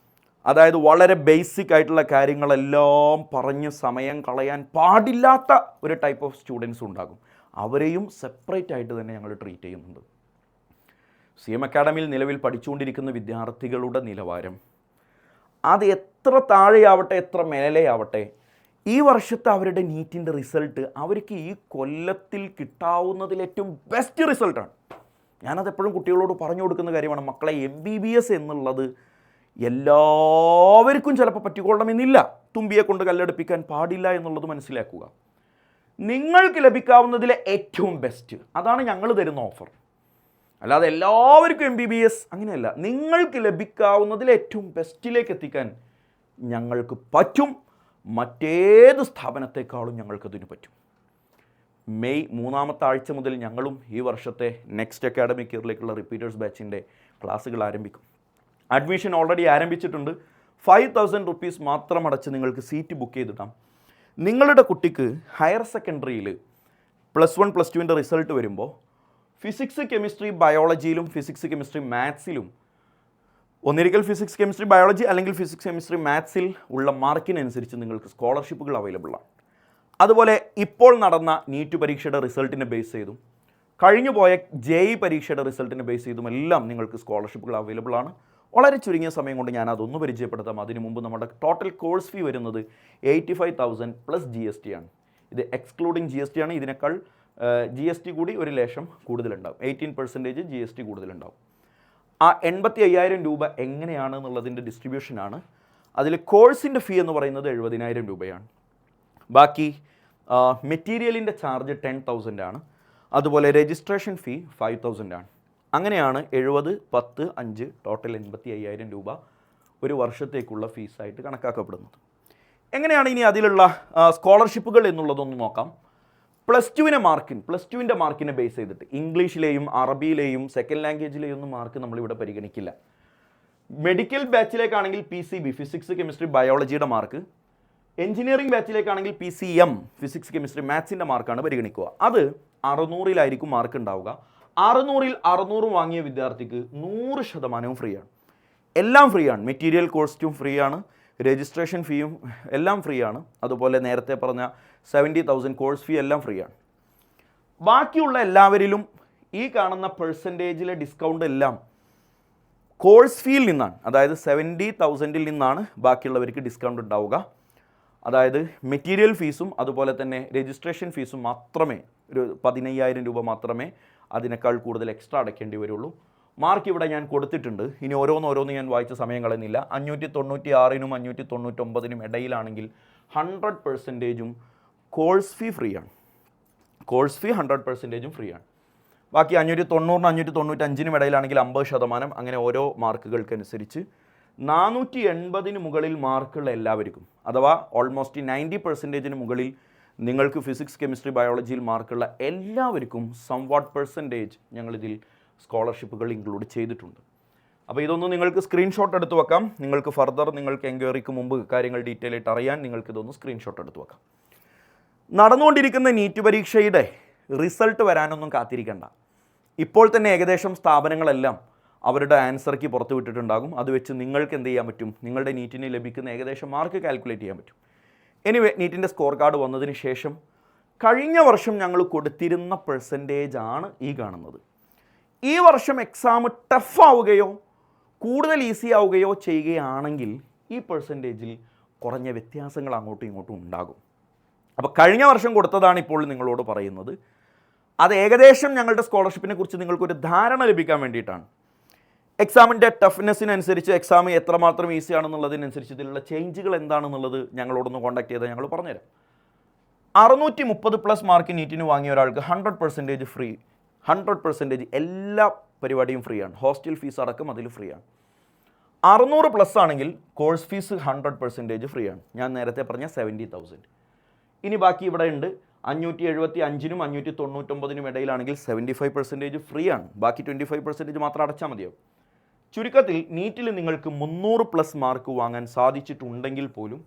അതായത് വളരെ ബേസിക് ആയിട്ടുള്ള കാര്യങ്ങളെല്ലാം പറഞ്ഞ് സമയം കളയാൻ പാടില്ലാത്ത ഒരു ടൈപ്പ് ഓഫ് സ്റ്റുഡൻസ് ഉണ്ടാകും. അവരെയും സെപ്പറേറ്റ് ആയിട്ട് തന്നെ ഞങ്ങൾ ട്രീറ്റ് ചെയ്യുന്നുണ്ട്. CM അക്കാഡമിയിൽ നിലവിൽ പഠിച്ചുകൊണ്ടിരിക്കുന്ന വിദ്യാർത്ഥികളുടെ നിലവാരം അത് എത്ര താഴെയാവട്ടെ എത്ര മേലെയാവട്ടെ, ഈ വർഷത്തെ അവരുടെ നീറ്റിൻ്റെ റിസൾട്ട് അവർക്ക് ഈ കൊല്ലത്തിൽ കിട്ടാവുന്നതിൽ ഏറ്റവും ബെസ്റ്റ് റിസൾട്ടാണ്. ഞാനതെപ്പോഴും കുട്ടികളോട് പറഞ്ഞു കൊടുക്കുന്ന കാര്യമാണ്. മക്കളെ MBBS എന്നുള്ളത് എല്ലാവർക്കും ചിലപ്പോൾ പറ്റിക്കൊള്ളണമെന്നില്ല, തുമ്പിയെ കൊണ്ട് കല്ലെടുപ്പിക്കാൻ പാടില്ല എന്നുള്ളത് മനസ്സിലാക്കുക. നിങ്ങൾക്ക് ലഭിക്കാവുന്നതിലെ ഏറ്റവും ബെസ്റ്റ്, അതാണ് ഞങ്ങൾ തരുന്ന ഓഫർ. അല്ലാതെ എല്ലാവർക്കും MBBS അങ്ങനെയല്ല, നിങ്ങൾക്ക് ലഭിക്കാവുന്നതിൽ ഏറ്റവും ബെസ്റ്റിലേക്ക് എത്തിക്കാൻ ഞങ്ങൾക്ക് പറ്റും. മറ്റേത് സ്ഥാപനത്തെക്കാളും ഞങ്ങൾക്കതിന് പറ്റും. മെയ് 3ാമത്തെ ആഴ്ച മുതൽ ഞങ്ങളും ഈ വർഷത്തെ നെക്സ്റ്റ് അക്കാഡമിക് ഇയറിലേക്കുള്ള റിപ്പീറ്റേഴ്സ് ബാച്ചിൻ്റെ ക്ലാസ്സുകൾ ആരംഭിക്കും. അഡ്മിഷൻ ഓൾറെഡി ആരംഭിച്ചിട്ടുണ്ട്. 5,000 rupees മാത്രം അടച്ച് നിങ്ങൾക്ക് സീറ്റ് ബുക്ക് ചെയ്തിടാം. നിങ്ങളുടെ കുട്ടിക്ക് ഹയർ സെക്കൻഡറിയിൽ +1 +2 റിസൾട്ട് വരുമ്പോൾ ഫിസിക്സ് കെമിസ്ട്രി ബയോളജിയിലും ഫിസിക്സ് കെമിസ്ട്രി മാത്സിലും ഒന്നിരിക്കൽ ഫിസിക്സ് കെമിസ്ട്രി ബയോളജി അല്ലെങ്കിൽ ഫിസിക്സ് കെമിസ്ട്രി മാത്സിൽ ഉള്ള മാർക്കിനനുസരിച്ച് നിങ്ങൾക്ക് സ്കോളർഷിപ്പുകൾ അവൈലബിൾ ആണ്. അതുപോലെ ഇപ്പോൾ നടന്ന നീറ്റ് പരീക്ഷയുടെ റിസൾട്ടിനെ ബേസ് ചെയ്തും കഴിഞ്ഞു പോയ JEE പരീക്ഷയുടെ റിസൾട്ടിനെ ബേസ് ചെയ്തും എല്ലാം നിങ്ങൾക്ക് സ്കോളർഷിപ്പുകൾ അവൈലബിൾ ആണ്. വളരെ ചുരുങ്ങിയ സമയം കൊണ്ട് ഞാൻ അതൊന്ന് പരിചയപ്പെടുത്താം. അതിനു മുമ്പ് നമ്മുടെ ടോട്ടൽ കോഴ്സ് ഫീ വരുന്നത് 85,000 + GST ആണ്. ഇത് എക്സ്ക്ലൂഡിങ് GST ആണ്. ഇതിനേക്കാൾ GST കൂടി ഒരു ലേശം കൂടുതലുണ്ടാവും, 18% GST കൂടുതലുണ്ടാവും. ആ 85,000 രൂപ എങ്ങനെയാണെന്നുള്ളതിൻ്റെ ഡിസ്ട്രിബ്യൂഷനാണ്. അതിൽ കോഴ്സിൻ്റെ ഫീ എന്ന് പറയുന്നത് 70,000 രൂപയാണ്. ബാക്കി മെറ്റീരിയലിൻ്റെ ചാർജ് 10,000 ആണ്. അതുപോലെ രജിസ്ട്രേഷൻ ഫീ 5,000 ആണ്. അങ്ങനെയാണ് 70, 10, 5 ടോട്ടൽ 85,000 രൂപ ഒരു വർഷത്തേക്കുള്ള ഫീസായിട്ട് കണക്കാക്കപ്പെടുന്നത്. എങ്ങനെയാണ് ഇനി അതിലുള്ള സ്കോളർഷിപ്പുകൾ എന്നുള്ളതൊന്ന് നോക്കാം. പ്ലസ് ടുവിൻ്റെ മാർക്കിനെ ബേസ് ചെയ്തിട്ട് ഇംഗ്ലീഷിലെയും അറബിയിലെയും സെക്കൻഡ് ലാംഗ്വേജിലെയും ഒന്നും മാർക്ക് നമ്മളിവിടെ പരിഗണിക്കില്ല. മെഡിക്കൽ ബാച്ചിലേക്കാണെങ്കിൽ PCB ഫിസിക്സ് കെമിസ്ട്രി ബയോളജിയുടെ മാർക്ക്, എഞ്ചിനീയറിംഗ് ബാച്ചിലേക്കാണെങ്കിൽ PCM ഫിസിക്സ് കെമിസ്ട്രി മാത്സിൻ്റെ മാർക്കാണ് പരിഗണിക്കുക. അത് 600-ലായിരിക്കും മാർക്ക് ഉണ്ടാവുക. 600-ൽ 600 വാങ്ങിയ വിദ്യാർത്ഥിക്ക് 100% ഫ്രീ ആണ്. എല്ലാം ഫ്രീ ആണ്. മെറ്റീരിയൽ കോസ്റ്റും ഫ്രീ ആണ്, രജിസ്ട്രേഷൻ ഫീയും എല്ലാം ഫ്രീ ആണ്. അതുപോലെ നേരത്തെ പറഞ്ഞ 70,000 കോഴ്സ് ഫീ എല്ലാം ഫ്രീ ആണ്. ബാക്കിയുള്ള എല്ലാവരിലും ഈ കാണുന്ന പെർസെൻറ്റേജിലെ ഡിസ്കൗണ്ട് എല്ലാം കോഴ്സ് ഫീയിൽ നിന്നാണ്. അതായത് 70,000-ൽ നിന്നാണ് ബാക്കിയുള്ളവർക്ക് ഡിസ്കൗണ്ട് ഉണ്ടാവുക. അതായത് മെറ്റീരിയൽ ഫീസും അതുപോലെ തന്നെ രജിസ്ട്രേഷൻ ഫീസും മാത്രമേ, ഒരു 15,000 രൂപ മാത്രമേ അതിനേക്കാൾ കൂടുതൽ എക്സ്ട്രാ അടയ്ക്കേണ്ടി വരുള്ളൂ. മാർക്ക് ഇവിടെ ഞാൻ കൊടുത്തിട്ടുണ്ട്. ഇനി ഓരോന്ന് ഞാൻ വായിച്ച സമയം കളയുന്നില്ല. 596-നും 599-നും ഇടയിലാണെങ്കിൽ 100%-ഉം കോഴ്സ് ഫീ ഫ്രീ ആണ്. കോഴ്സ് ഫീ 100%-ഉം ഫ്രീ ആണ്. ബാക്കി 590-നും 595-നും ഇടയിലാണെങ്കിൽ 50%. അങ്ങനെ ഓരോ മാർക്കുകൾക്കനുസരിച്ച് 480-ന് മുകളിൽ മാർക്കുള്ള എല്ലാവർക്കും, അഥവാ ഓൾമോസ്റ്റ് 90%-ന് മുകളിൽ നിങ്ങൾക്ക് ഫിസിക്സ് കെമിസ്ട്രി ബയോളജിയിൽ മാർക്കുള്ള എല്ലാവർക്കും സംവാട്ട് പെർസെൻറ്റേജ് ഞങ്ങളിതിൽ സ്കോളർഷിപ്പുകൾ ഇൻക്ലൂഡ് ചെയ്തിട്ടുണ്ട്. അപ്പോൾ ഇതൊന്ന് നിങ്ങൾക്ക് സ്ക്രീൻഷോട്ട് എടുത്ത് വെക്കാം. നിങ്ങൾക്ക് ഫർദർ നിങ്ങൾക്ക് എൻക്വയറിക്ക് മുമ്പ് കാര്യങ്ങൾ ഡീറ്റെയിൽ ആയിട്ട് അറിയാൻ നിങ്ങൾക്കിതൊന്ന് സ്ക്രീൻഷോട്ട് എടുത്ത് വെക്കാം. നടന്നുകൊണ്ടിരിക്കുന്ന നീറ്റ് പരീക്ഷയുടെ റിസൾട്ട് വരാനൊന്നും കാത്തിരിക്കേണ്ട. ഇപ്പോൾ തന്നെ ഏകദേശം സ്ഥാപനങ്ങളെല്ലാം അവരുടെ ആൻസർ കീ പുറത്തു വിട്ടിട്ടുണ്ടാകും. അത് വെച്ച് നിങ്ങൾക്ക് എന്ത് ചെയ്യാൻ പറ്റും? നിങ്ങളുടെ നീറ്റിന് ലഭിക്കുന്ന ഏകദേശം മാർക്ക് കാൽക്കുലേറ്റ് ചെയ്യാൻ പറ്റും. എനിവേ, നീറ്റിൻ്റെ സ്കോർ കാർഡ് വന്നതിന് ശേഷം കഴിഞ്ഞ വർഷം ഞങ്ങൾ കൊടുത്തിരുന്ന പെർസെൻറ്റേജ് ആണ് ഈ കാണുന്നത്. ഈ വർഷം എക്സാം ടഫ് ആവുകയോ കൂടുതൽ ഈസി ആവുകയോ ചെയ്യുകയാണെങ്കിൽ ഈ പെർസെൻറ്റേജിൽ കുറഞ്ഞ വ്യത്യാസങ്ങൾ അങ്ങോട്ടും ഇങ്ങോട്ടും ഉണ്ടാകും. അപ്പോൾ കഴിഞ്ഞ വർഷം കൊടുത്തതാണ് ഇപ്പോൾ നിങ്ങളോട് പറയുന്നത്. അത് ഏകദേശം ഞങ്ങളുടെ സ്കോളർഷിപ്പിനെ കുറിച്ച് നിങ്ങൾക്കൊരു ധാരണ ലഭിക്കാൻ വേണ്ടിയിട്ടാണ്. എക്സാമിൻ്റെ ടഫ്നെസ്സിനനുസരിച്ച് എക്സാം എത്രമാത്രം ഈസി ആണെന്നുള്ളതിനനുസരിച്ച് ഇതിലുള്ള ചേഞ്ചുകൾ എന്താണെന്നുള്ളത് ഞങ്ങളോടൊന്ന് കോൺടാക്ട് ചെയ്താൽ ഞങ്ങൾ പറഞ്ഞുതരാം. 630+ മാർക്ക് നീറ്റിന് വാങ്ങിയ ഒരാൾക്ക് 100% ഫ്രീ. 100% എല്ലാ പരിപാടിയും ഫ്രീ ആണ്. ഹോസ്റ്റൽ ഫീസ് അടക്കം അതിൽ ഫ്രീ ആണ്. 600+ ആണെങ്കിൽ കോഴ്സ് ഫീസ് 100% ഫ്രീ ആണ്. ഞാൻ നേരത്തെ പറഞ്ഞ 70,000. ഇനി ബാക്കി ഇവിടെ ഉണ്ട് 575-നും 599-നും ഇടയിലാണെങ്കിൽ 75% ഫ്രീ ആണ്. ബാക്കി 25% മാത്രം അടച്ചാൽ മതിയാവും. ചുരുക്കത്തിൽ നീറ്റിൽ നിങ്ങൾക്ക് 300+ മാർക്ക് വാങ്ങാൻ സാധിച്ചിട്ടുണ്ടെങ്കിൽ പോലും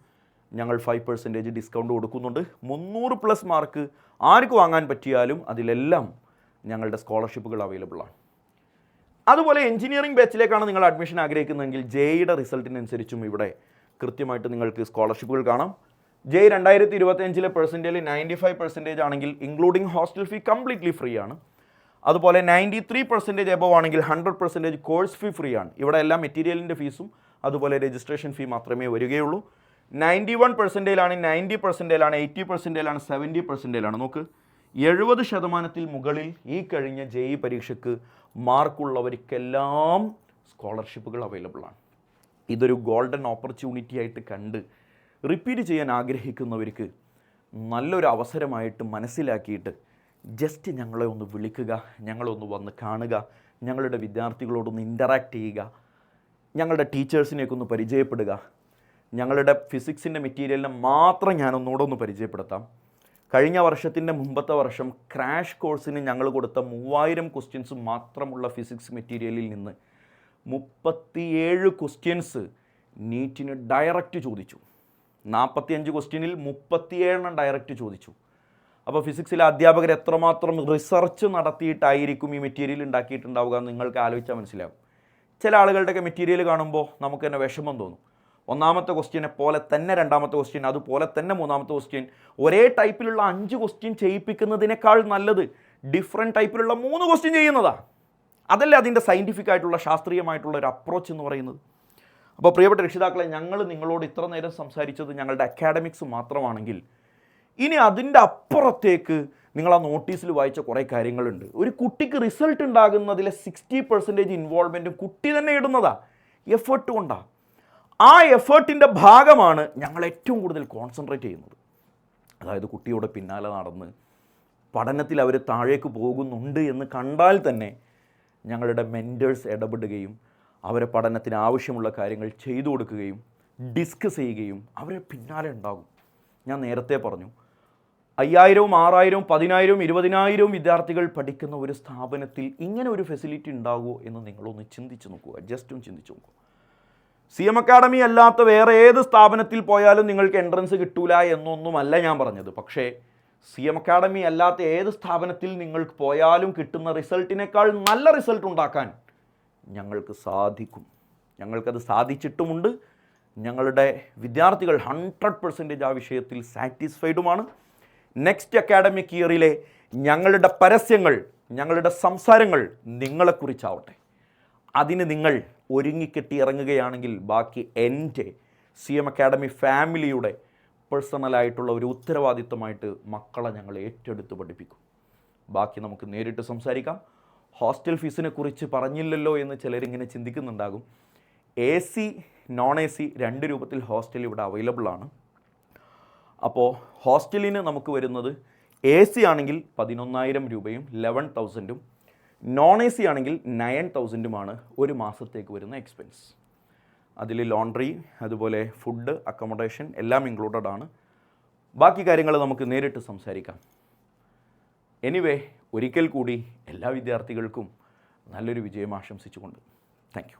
ഞങ്ങൾ 5% ഡിസ്കൗണ്ട് കൊടുക്കുന്നുണ്ട്. 300+ മാർക്ക് ആർക്ക് വാങ്ങാൻ പറ്റിയാലും അതിലെല്ലാം ഞങ്ങളുടെ സ്കോളർഷിപ്പുകൾ അവൈലബിൾ ആണ്. അതുപോലെ എഞ്ചിനീയറിംഗ് ബാച്ചിലേക്കാണ് നിങ്ങൾ അഡ്മിഷൻ ആഗ്രഹിക്കുന്നതെങ്കിൽ ജെയുടെ റിസൾട്ടിനനുസരിച്ചും ഇവിടെ കൃത്യമായിട്ട് നിങ്ങൾക്ക് സ്കോളർഷിപ്പുകൾ കാണാം. ജെ 2025-ലെ പെർസെൻറ്റേജിൽ 95% ആണെങ്കിൽ including hostel fee completely free ആണ്. അതുപോലെ 93% എബവ് ആണെങ്കിൽ 100% കോഴ്സ് ഫീ ഫ്രീ ആണ്. ഇവിടെ എല്ലാം മെറ്റീരിയലിൻ്റെ ഫീസും അതുപോലെ രജിസ്ട്രേഷൻ ഫീ മാത്രമേ വരികയുള്ളൂ. 91%-ലാണ്, 90%-ലാണ്, 80%-ലാണ്, 70%-ലാണ്. നോക്ക്, 70% മുകളിൽ ഈ കഴിഞ്ഞ JEE പരീക്ഷയ്ക്ക് മാർക്കുള്ളവർക്കെല്ലാം സ്കോളർഷിപ്പുകൾ അവൈലബിൾ ആണ്. ഇതൊരു ഗോൾഡൻ ഓപ്പർച്യൂണിറ്റി ആയിട്ട് കണ്ട് റിപ്പീറ്റ് ചെയ്യാൻ ആഗ്രഹിക്കുന്നവർക്ക് നല്ലൊരു അവസരമായിട്ട് മനസ്സിലാക്കിയിട്ട് ജസ്റ്റ് ഞങ്ങളെ ഒന്ന് വിളിക്കുക, ഞങ്ങളൊന്ന് വന്ന് കാണുക, ഞങ്ങളുടെ വിദ്യാർത്ഥികളോടൊന്ന് ഇൻ്ററാക്ട് ചെയ്യുക, ഞങ്ങളുടെ ടീച്ചേഴ്സിനെയൊക്കെ ഒന്ന് പരിചയപ്പെടുക. ഞങ്ങളുടെ ഫിസിക്സിൻ്റെ മെറ്റീരിയലിനെ മാത്രം ഞാനൊന്നുകൂടെ ഒന്ന് പരിചയപ്പെടുത്താം. കഴിഞ്ഞ വർഷത്തിൻ്റെ മുമ്പത്തെ വർഷം ക്രാഷ് കോഴ്സിന് ഞങ്ങൾ കൊടുത്ത 3000 ക്വസ്റ്റ്യൻസ് മാത്രമുള്ള ഫിസിക്സ് മെറ്റീരിയലിൽ നിന്ന് 37 ക്വസ്റ്റ്യൻസ് നീറ്റിന് ഡയറക്റ്റ് ചോദിച്ചു. 45 ക്വസ്റ്റ്യനിൽ 37 ഡയറക്റ്റ് ചോദിച്ചു. അപ്പോൾ ഫിസിക്സിലെ അധ്യാപകർ എത്രമാത്രം റിസർച്ച് നടത്തിയിട്ടായിരിക്കും ഈ മെറ്റീരിയൽ ഉണ്ടാക്കിയിട്ടുണ്ടാവുക എന്ന് നിങ്ങൾക്ക് ആലോചിച്ചാൽ മനസ്സിലാവും. ചില ആളുകളുടെയൊക്കെ മെറ്റീരിയൽ കാണുമ്പോൾ നമുക്ക് തന്നെ വിഷമം തോന്നും. ഒന്നാമത്തെ ക്വസ്റ്റ്യനെ പോലെ തന്നെ രണ്ടാമത്തെ ക്വസ്റ്റ്യൻ, അതുപോലെ തന്നെ മൂന്നാമത്തെ ക്വസ്റ്റ്യൻ, ഒരേ ടൈപ്പിലുള്ള 5 ക്വസ്റ്റ്യൻ ചെയ്യിപ്പിക്കുന്നതിനേക്കാൾ നല്ലത് ഡിഫറെൻറ്റ് ടൈപ്പിലുള്ള 3 ക്വസ്റ്റ്യൻ ചെയ്യുന്നതാണ്. അതല്ലേ അതിൻ്റെ സയൻറ്റിഫിക് ആയിട്ടുള്ള ശാസ്ത്രീയമായിട്ടുള്ള ഒരു അപ്രോച്ച് എന്ന് പറയുന്നത്. അപ്പോൾ പ്രിയപ്പെട്ട രക്ഷിതാക്കളെ, ഞങ്ങൾ നിങ്ങളോട് ഇത്ര നേരം സംസാരിച്ചത് ഞങ്ങളുടെ അക്കാഡമിക്സ് മാത്രമാണെങ്കിൽ ഇനി അതിൻ്റെ അപ്പുറത്തേക്ക് നിങ്ങൾ ആ നോട്ടീസിൽ വായിച്ച കുറേ കാര്യങ്ങളുണ്ട്. ഒരു കുട്ടിക്ക് റിസൾട്ട് ഉണ്ടാകുന്നതിലെ 60% ഇൻവോൾവ്മെൻറ്റും കുട്ടി തന്നെ ഇടുന്നതാണ്, എഫേർട്ട് കൊണ്ടാണ്. ആ എഫേർട്ടിൻ്റെ ഭാഗമാണ് ഞങ്ങൾ ഏറ്റവും കൂടുതൽ കോൺസെൻട്രേറ്റ് ചെയ്യുന്നത്. അതായത് കുട്ടിയുടെ പിന്നാലെ നടന്ന് പഠനത്തിൽ അവർ താഴേക്ക് പോകുന്നുണ്ട് എന്ന് കണ്ടാൽ തന്നെ ഞങ്ങളുടെ മെൻറ്റേഴ്സ് ഇടപെടുകയും അവരെ പഠനത്തിന് ആവശ്യമുള്ള കാര്യങ്ങൾ ചെയ്തു കൊടുക്കുകയും ഡിസ്കസ് ചെയ്യുകയും അവരെ പിന്നാലെ ഉണ്ടാകും. ഞാൻ നേരത്തെ പറഞ്ഞു, 5000, 6000, 10000, 20,000 വിദ്യാർത്ഥികൾ പഠിക്കുന്ന ഒരു സ്ഥാപനത്തിൽ ഇങ്ങനെ ഒരു ഫെസിലിറ്റി ഉണ്ടാകുമോ എന്ന് നിങ്ങളൊന്ന് ചിന്തിച്ച് നോക്കുക. ജസ്റ്റ് ഒന്ന് ചിന്തിച്ച് നോക്കുക. CM അക്കാഡമി അല്ലാത്ത വേറെ ഏത് സ്ഥാപനത്തിൽ പോയാലും നിങ്ങൾക്ക് എൻട്രൻസ് കിട്ടൂല എന്നൊന്നുമല്ല ഞാൻ പറഞ്ഞത്. പക്ഷേ CM അക്കാഡമി അല്ലാത്ത ഏത് സ്ഥാപനത്തിൽ നിങ്ങൾക്ക് പോയാലും കിട്ടുന്ന റിസൾട്ടിനേക്കാൾ നല്ല റിസൾട്ട് ഉണ്ടാക്കാൻ ഞങ്ങൾക്ക് സാധിക്കും. ഞങ്ങൾക്കത് സാധിച്ചിട്ടുമുണ്ട്. ഞങ്ങളുടെ വിദ്യാർത്ഥികൾ 100% ആ വിഷയത്തിൽ സാറ്റിസ്ഫൈഡുമാണ്. നെക്സ്റ്റ് അക്കാഡമിക് ഇയറിലെ ഞങ്ങളുടെ പരസ്യങ്ങൾ, ഞങ്ങളുടെ സംസാരങ്ങൾ നിങ്ങളെക്കുറിച്ചാവട്ടെ. അതിന് നിങ്ങൾ ഒരുങ്ങിക്കെട്ടി ഇറങ്ങുകയാണെങ്കിൽ ബാക്കി എൻ്റെ CM അക്കാഡമി ഫാമിലിയുടെ പേഴ്സണലായിട്ടുള്ള ഒരു ഉത്തരവാദിത്തമായിട്ട് മക്കളെ ഞങ്ങൾ ഏറ്റെടുത്ത് പഠിപ്പിക്കും. ബാക്കി നമുക്ക് നേരിട്ട് സംസാരിക്കാം. ഹോസ്റ്റൽ ഫീസിനെ കുറിച്ച് പറഞ്ഞില്ലല്ലോ എന്ന് ചിലരിങ്ങനെ ചിന്തിക്കുന്നുണ്ടാകും. AC, non-AC 2 രൂപത്തിൽ ഹോസ്റ്റൽ ഇവിടെ അവൈലബിൾ ആണ്. അപ്പോൾ ഹോസ്റ്റലിന് നമുക്ക് വരുന്നത് AC ആണെങ്കിൽ 11,000 രൂപയും 11,000-ഉം, non-AC ആണെങ്കിൽ 9,000-ഉമാണ് ഒരു മാസത്തേക്ക് വരുന്ന എക്സ്പെൻസ്. അതിൽ ലോണ്ട്രി, അതുപോലെ ഫുഡ്, അക്കോമഡേഷൻ എല്ലാം ഇൻക്ലൂഡഡ് ആണ്. ബാക്കി കാര്യങ്ങൾ നമുക്ക് നേരിട്ട് സംസാരിക്കാം. എനിവേ, ഒരിക്കൽ കൂടി എല്ലാ വിദ്യാർത്ഥികൾക്കും നല്ലൊരു വിജയം ആശംസിച്ചുകൊണ്ട് താങ്ക് യു.